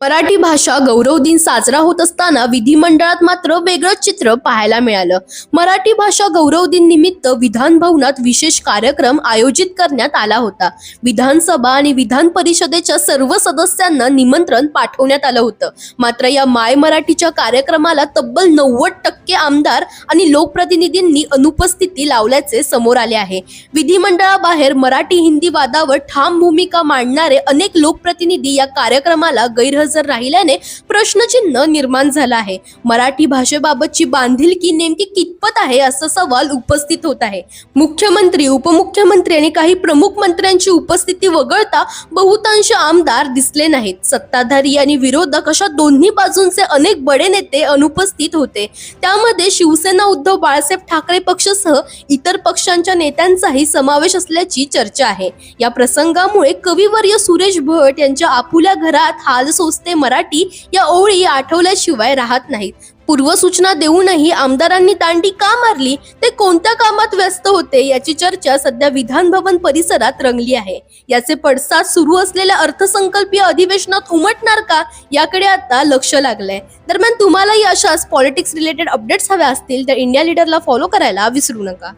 मराठी भाषा गौरव दिन साजरा होत असताना विधिमंडळात मात्र वेगळंच चित्र पाहायला मिळालं. मराठी भाषा गौरव दिन निमित्त विधान भवनात विशेष कार्यक्रम आयोजित करण्यात आला होता. विधानसभा आणि विधान परिषदेच्या सर्व सदस्यांना निमंत्रण पाठवण्यात आलं होतं. मात्र या माय मराठीच्या कार्यक्रमाला तब्बल 90% आमदार आणि लोकप्रतिनिधींनी अनुपस्थिती लावल्याचे समोर आले आहे. विधिमंडळाबाहेर मराठी हिंदी वादावर ठाम भूमिका मांडणारे अनेक लोकप्रतिनिधी या कार्यक्रमाला गैरहजर राहिल्याने प्रश्नचिन्ह निर्माण झाला आहे. मराठी भाषेबाबतची बांधिलकी नेमकी कितपत आहे असा सवाल उपस्थित होत आहे. मुख्यमंत्री, उपमुख्यमंत्री आणि काही प्रमुख मंत्र्यांची उपस्थिती वगळता बहुतांश आमदार दिसले नाहीत. सत्ताधारी आणि विरोधक अशा दोन्ही बाजूंचे अनेक बडे नेते अनुपस्थित होते. त्यामध्ये शिवसेना उद्धव बाळासाहेब ठाकरे पक्षासह इतर पक्षांच्या नेत्यांचाही समावेश असल्याची चर्चा आहे. या प्रसंगामुळे कविवर्य सुरेश भट यांच्या आपुल्या घरात हाल सोसते मराठी या ओळी आठवल्याशिवाय राहत नाहीत. पूर्वसूचना देऊनही आमदारांनी दांडी का मारली, ते कोणत्या कामात व्यस्त होते याची चर्चा सध्या विधान भवन परिसरात रंगली आहे. याचे पडसाद सुरू असलेल्या अर्थसंकल्पीय अधिवेशनात उमटणार का, याकडे आता लक्ष लागलंय. दरम्यान तुम्हालाही अशाच पॉलिटिक्स रिलेटेड अपडेट्स हव्या असतील तर इंडिया लीडरला फॉलो करायला विसरू नका.